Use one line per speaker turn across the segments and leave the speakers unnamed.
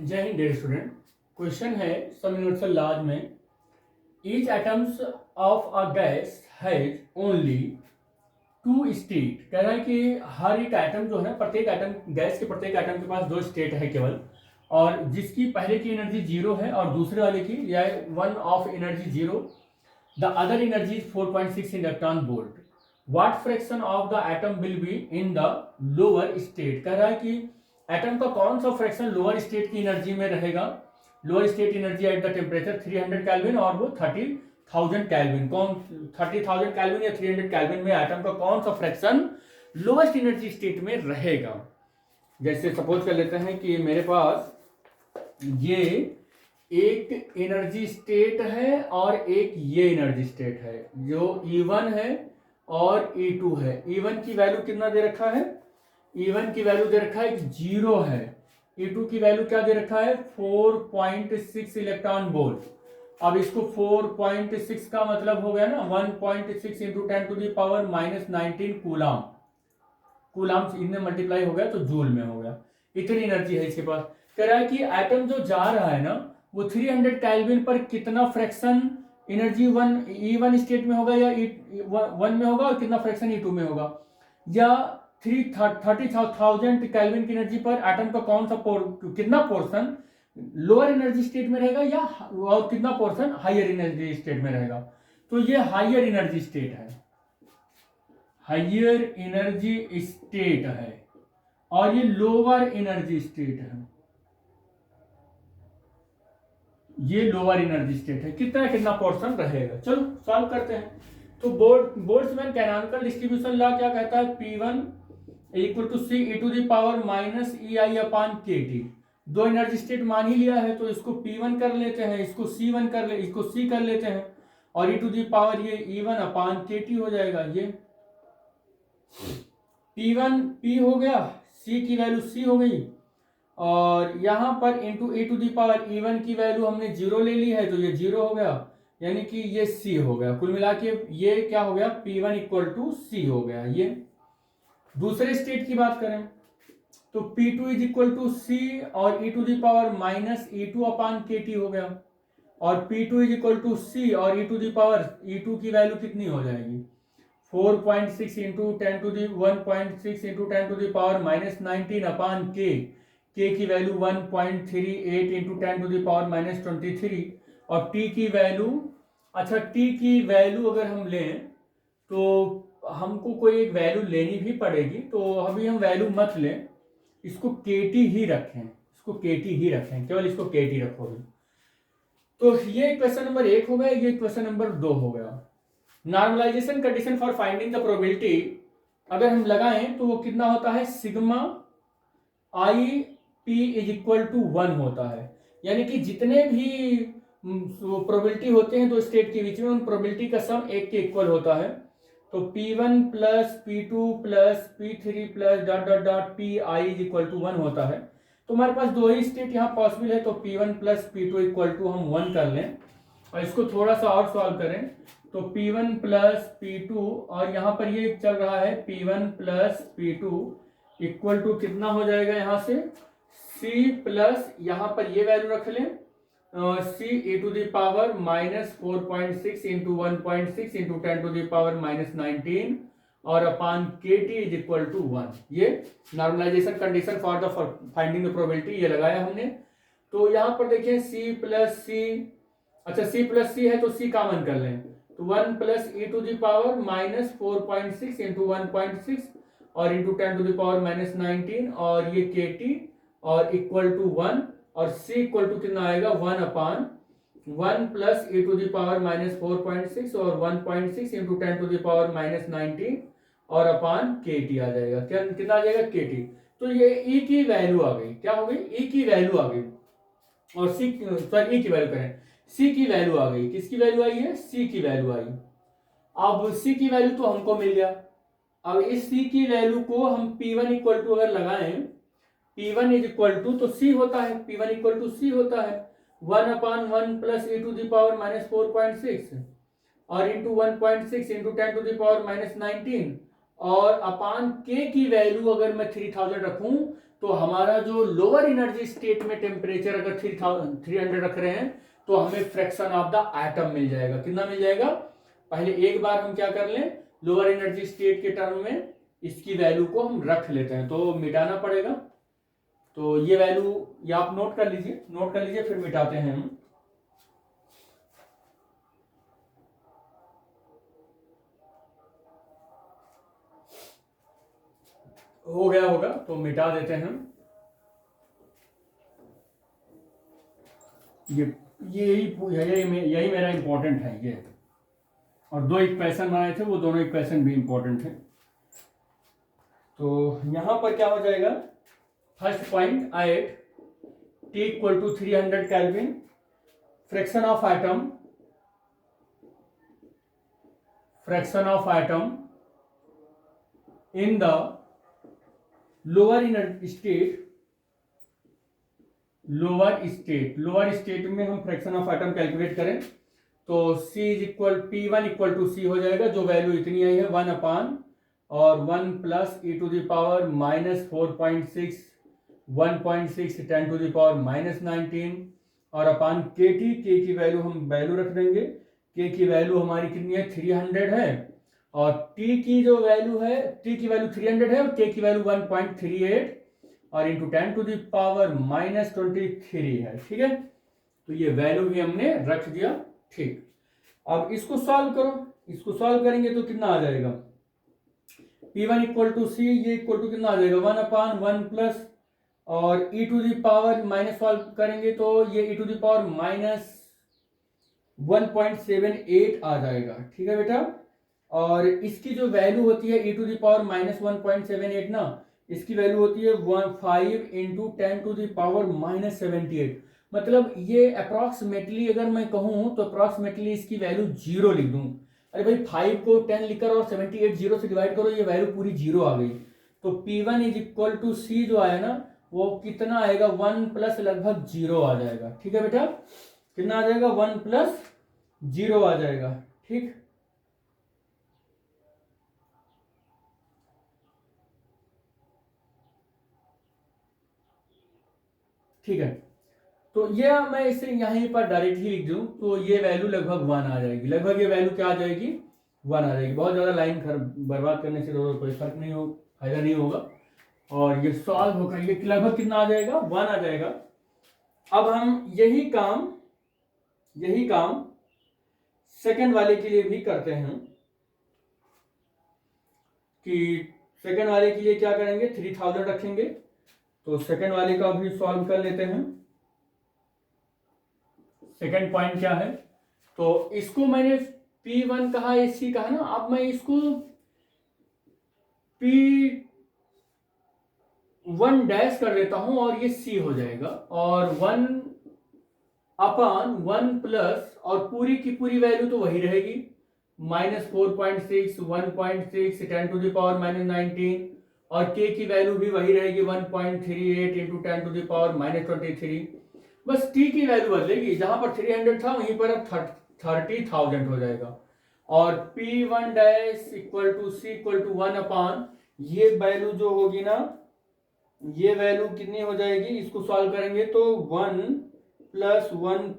जय Hind dear student. Question है some universal laws में each atoms of a gas has only two state. कह रहा है कि हर एक एटम जो है, प्रत्येक एटम, गैस के प्रत्येक एटम के पास दो स्टेट है केवल, और जिसकी पहले की एनर्जी जीरो है और दूसरे वाले की या one of energy zero, the other energy is 4.6 electron volt. What fraction of the atom will be in the lower state. कह रहा है कि एटम का कौन सा फ्रैक्शन लोअर स्टेट की एनर्जी में रहेगा। Lower state energy at the temperature 300 kelvin और वो 30,000 केल्विन। कौन 30,000 केल्विन या 300 केल्विन में एटम का कौन सा फ्रैक्शन लोवेस्ट एनर्जी स्टेट में रहेगा। जैसे सपोज कर लेते हैं कि मेरे पास ये एक एनर्जी स्टेट है और एक ये एनर्जी स्टेट है, जो E1 है और E2 है। E1 की वैल्यू कितना दे रखा है? E1 की वैल्यू दे रखा है 0 है। E2 की वैल्यू क्या दे रखा है? 4.6 इलेक्ट्रॉन वोल्ट। अब इसको 4.6 का मतलब हो गया ना 1.6 into 10 to the power -19 coulomb. Coulomb इनमें मल्टीप्लाई हो गया तो जूल में हो गया। इतनी एनर्जी है इसके पास। कह रहा है कि एटम जो जा रहा है ना, वो 300 केल्विन पर कितना फ्रैक्शन एनर्जी E1 स्टेट में होगा या E1 में होगा, और कितना फ्रैक्शन E2 में होगा, या 30,000 केल्विन की एनर्जी पर एटम का कौन सा कितना पोर्शन लोअर एनर्जी स्टेट में रहेगा, या और कितना पोर्शन हायर एनर्जी स्टेट में रहेगा। तो ये हायर एनर्जी स्टेट है, हायर एनर्जी स्टेट है, और ये लोअर एनर्जी स्टेट है, ये लोअर एनर्जी स्टेट है। कितना कितना पोर्शन रहेगा, चलो सॉल्व करते हैं। तो बोल्ट्जमैन कैनोनिकल डिस्ट्रीब्यूशन लॉ क्या कहता है? P1 equal to C e to the power minus EI upon KT। दो एनर्जी स्टेट मान ही लिया है तो इसको P1 कर लेते हैं, इसको C1 कर ले, इसको C कर लेते हैं, और e टू द पावर ये E1 अपॉन KT हो जाएगा। ये P1 P हो गया, C की वैल्यू C हो गई, और यहां पर into e to the power E1 की वैल्यू हमने 0 ले ली है तो ये 0 हो गया, यानी कि ये C हो गया। कुल मिला के ये क्या हो गया? P1 इक्वल टू C हो गया। ये दूसरे स्टेट की बात करें तो P2 is equal to C और e to the power minus E2 upon KT हो गया, और P2 is equal to C और e to the power E2 की वैल्यू कितनी हो जाएगी? 4.6 into 10 to the 1.6 into 10 to the power -19 upon K की value 1.38 into 10 to the power -23, और T की वैल्यू, अच्छा T की वैल्यू अगर हम लें तो हमको कोई एक वैल्यू लेनी भी पड़ेगी, तो अभी हम वैल्यू मत लें, इसको KT ही रखें, इसको KT ही रखें, केवल इसको KT रखोगे। तो ये क्वेश्चन नंबर 1 हो गया, ये क्वेश्चन नंबर 2 हो गया। Normalization condition for finding the probability अगर हम लगाएं तो वो कितना होता है? Sigma I P is equal to 1 होता है, यानी कि जितने भी प्रोबेबिलिटी होते हैं दो स्टेट के बीच में, उन प्रोबेबिलिटी का सम एक के इक्वल होता है। तो P1 plus P2 plus P3 plus dot dot dot PI is equal to 1 होता है। तो हमारे पास दो ही स्टेट यहाँ पॉसिबल है, तो P1 plus P2 equal to हम 1 कर लें, और इसको थोड़ा सा और सॉल्व करें तो P1 प्लस P2, और यहाँ पर ये चल रहा है P1 plus P2 equal to कितना हो जाएगा? यहाँ से C प्लस यहाँ पर ये वैल्यू रख लें, C e to the power -4.6 into 1.6 into 10 to the power -19 और upon KT is equal to 1। ये normalization condition for the finding the probability ये लगाया हमने। तो यहाँ पर देखिए C प्लस C, अच्छा C प्लस C है तो C कॉमन कर लें, तो 1 plus e to the power -4.6 into 1.6 और इंटू 10 टू द पावर -19 और ये KT और इक्वल टू 1, और C इक्वल टू कितना आएगा? 1 upon 1 plus e to the power -4.6 और 1.6 इंटू 10 टू द पावर -19 और अपान KT आ जाएगा। क्या कितना आ जाएगा? KT। तो ये E की वैल्यू आ गई, क्या हो गई? E की वैल्यू आ गई, और C सॉरी E की वैल्यू करें, C की वैल्यू आ गई। किसकी वैल्यू आई है? C की वैल्यू आई। अब C की वैल्यू तो हमको मिल गया। अब इस C की वैल्यू को हम P1 इक्वल टू अगर लगाएं, P1 इज इक्वल टू, तो C होता है, P1 इक्वल टू C होता है 1 upon 1 plus e to the power -4.6 और into 1.6 into 10 to the power -19 और अपान के की वैल्यू अगर मैं 3000 रखूं तो हमारा जो लोअर एनर्जी स्टेट में टेम्परेचर अगर 300 रख रहे हैं तो हमें फ्रैक्शन ऑफ द एटम मिल जाएगा। कितना मिल जाएगा? पहले एक बार हम क्या कर लें, लोअर एनर्जी स्टेट के टर्म में इसकी वैल्यू को हम रख लेते हैं, तो मिटाना पड़ेगा। तो ये वैल्यू ये आप नोट कर लीजिए, फिर मिटाते हैं हम। हो गया होगा तो मिटा देते हैं हम। यही मेरा इंपॉर्टेंट है ये, और दो इक्वेशन बनाए थे वो दोनों इक्वेशन भी इंपॉर्टेंट है। तो यहां पर क्या हो जाएगा, first point at T equal to 300 kelvin, fraction of atom in the lower energy state, lower state में हम फ्रैक्शन ऑफ एटम कैलकुलेट करें तो P1 इक्वल टू सी हो जाएगा, जो वैल्यू इतनी आई है 1 अपान और 1 plus e to the power minus 4.6 1.6 10 to the power minus 19 और अपान के की वैल्यू हम वैल्यू रख देंगे। के की वैल्यू हमारी कितनी है, 300 है, और टी की जो वैल्यू है, टी की वैल्यू 300 है और के की वैल्यू 1.38 और into 10 to the power minus 23 है। ठीक है, तो ये वैल्यू भी हमने रख दिया। ठीक, अब इसको सॉल्व करो, इसको सॉल्व करेंगे तो कितना आ जाएगा, P1 इक्वल टू सी, ये इक्वल टू कितना आ जाएगा 1 अपान 1 प्लस और e to the power minus solve करेंगे तो ये e to the power minus 1.78 आ जाएगा। ठीक है बेटा, और इसकी जो वैल्यू होती है e to the power minus 1.78 ना, इसकी वैल्यू होती है 5 into 10 to the power minus 78। मतलब ये अप्रॉक्सीमेटली अगर मैं कहूँ तो अप्रॉक्सीमेटली इसकी वैल्यू 0 लिख दूं। अरे भाई 5 को 10 लिखकर और 78 0 से डिवाइड करो, ये वैल्यू पूरी 0 आ गई। तो P1 इज इक्वल टू सी जो आया ना वो कितना आएगा, 1 प्लस लगभग 0 आ जाएगा। ठीक है बेटा, कितना आ जाएगा, 1 प्लस 0 आ जाएगा। ठीक, ठीक है, तो ये मैं इसे यहीं पर डायरेक्टली लिख दूं तो ये वैल्यू लगभग 1 आ जाएगी। लगभग ये वैल्यू क्या आ जाएगी, 1 आ जाएगी। बहुत ज्यादा लाइन बर्बाद करने से तो कोई फर्क नहीं हो, फायदा नहीं होगा, और ये सॉल्व होकर ये लगभग कितना आ जाएगा, 1 आ जाएगा। अब हम यही काम सेकंड वाले के लिए भी करते हैं कि सेकंड वाले के लिए क्या करेंगे, 3000 रखेंगे। तो सेकंड वाले का भी सॉल्व कर लेते हैं। सेकंड पॉइंट क्या है, तो इसको मैंने P1 कहा, सी कहा ना, अब मैं इसको P1 डैश कर देता हूं और ये C हो जाएगा, और 1 अपान 1 प्लस और पूरी की पूरी वैल्यू तो वही रहेगी, minus 4.6 1.6 10 to the power minus 19, और के की वैल्यू भी वही रहेगी 1.38 into 10 to the power minus 23। बस टी की वैल्यू बदलेगी, जहां पर 300 था वहीं पर अब 30,000 हो जाएगा, और P1 dash equal to C equal to 1 upon ये वैल्यू जो होगी ना, ये वैल्यू कितनी हो जाएगी, इसको सॉल्व करेंगे तो 1 प्लस 1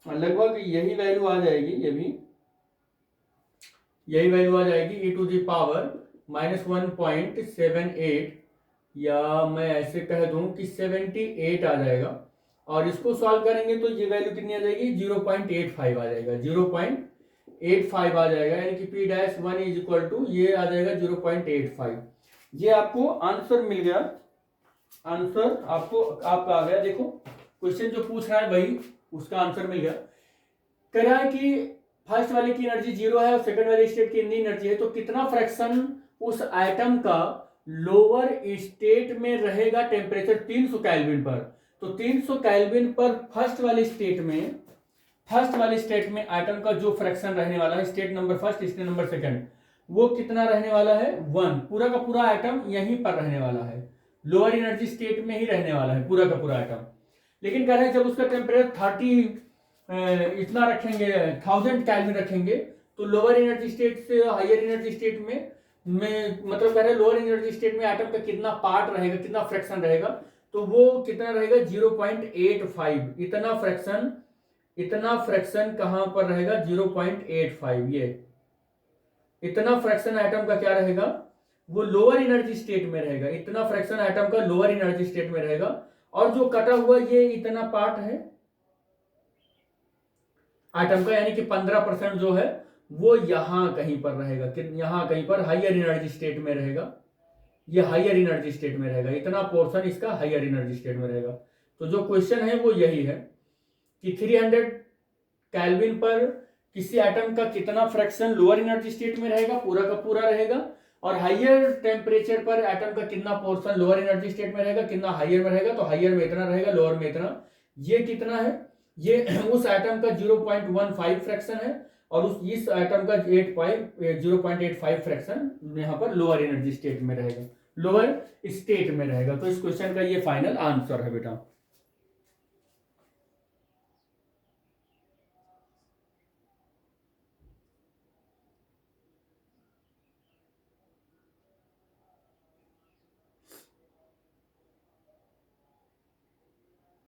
लगभग यही वैल्यू आ जाएगी, ये भी यही वैल्यू आ जाएगी e to the power minus 1.78, या मैं ऐसे कह दूं कि 78 आ जाएगा, और इसको सॉल्व करेंगे तो ये वैल्यू कितनी आ जाएगी, 0.85 आ जाएगा, 0.85 आ जाएगा, यानी कि P dash 1 is equal to ये आ जाएगा 0.85। ये आपको आंसर मिल गया, आंसर आपका आ गया। देखो क्वेश्चन जो पूछ रहा है वही उसका आंसर मिल गया। कह रहा है कि फर्स्ट वाले की एनर्जी 0 है और सेकंड वाले स्टेट की इतनी एनर्जी है, तो कितना फ्रैक्शन उस एटम का लोअर स्टेट में रहेगा टेम्परेचर 300 केल्विन पर। तो 300 केल्विन पर फर्स्ट वाले स्टेट में एटम का जो फ्रैक्शन रहने वाला है, state number first state number second, वो कितना रहने वाला है, 1। पूरा का पूरा एटम यहीं पर रहने वाला है, लोअर एनर्जी स्टेट में ही रहने वाला है पूरा का पूरा एटम। लेकिन कह रहे हैं जब उसका टेम्परेचर 30 इतना रखेंगे, 1000 केल्विन रखेंगे, तो लोअर एनर्जी स्टेट से हायर एनर्जी स्टेट में मतलब कह रहे हैं लोअर एनर्जी स्टेट में एटम का कितना पार्ट रहेगा, कितना फ्रैक्शन रहेगा, तो वो कितना रहेगा 0.85। इतना फ्रैक्शन कहां पर रहेगा 0.85। ये इतना फ्रैक्शन एटम का क्या रहेगा, वो लोअर एनर्जी स्टेट में रहेगा। इतना फ्रैक्शन एटम का लोअर एनर्जी स्टेट में रहेगा। और जो कटा हुआ ये इतना पार्ट है एटम का, यानी कि 15% जो है वो यहां कहीं पर रहेगा, यहां कहीं पर हायर एनर्जी स्टेट में रहेगा। ये हायर एनर्जी स्टेट में रहेगा, इतना पोर्शन इसका हायर एनर्जी स्टेट में रहेगा। तो जो क्वेश्चन है वो यही है कि 300 केल्विन पर किसी एटम का कितना फ्रैक्शन लोअर एनर्जी स्टेट में रहेगा, पूरा का पूरा रहेगा, और हायर टेम्परेचर पर एटम का कितना पोर्शन लोअर एनर्जी स्टेट में रहेगा, कितना हायर में रहेगा। तो हायर में इतना रहेगा, लोअर में इतना। ये कितना है, ये उस एटम का 0.15 फ्रैक्शन है, और इस एटम का 0.85 फ्रैक्शन यहाँ पर लोअर एनर्जी स्टेट में रहेगा, लोअर स्टेट में रहेगा। तो इस क्वेश्चन का ये फाइनल आंसर है बेटा।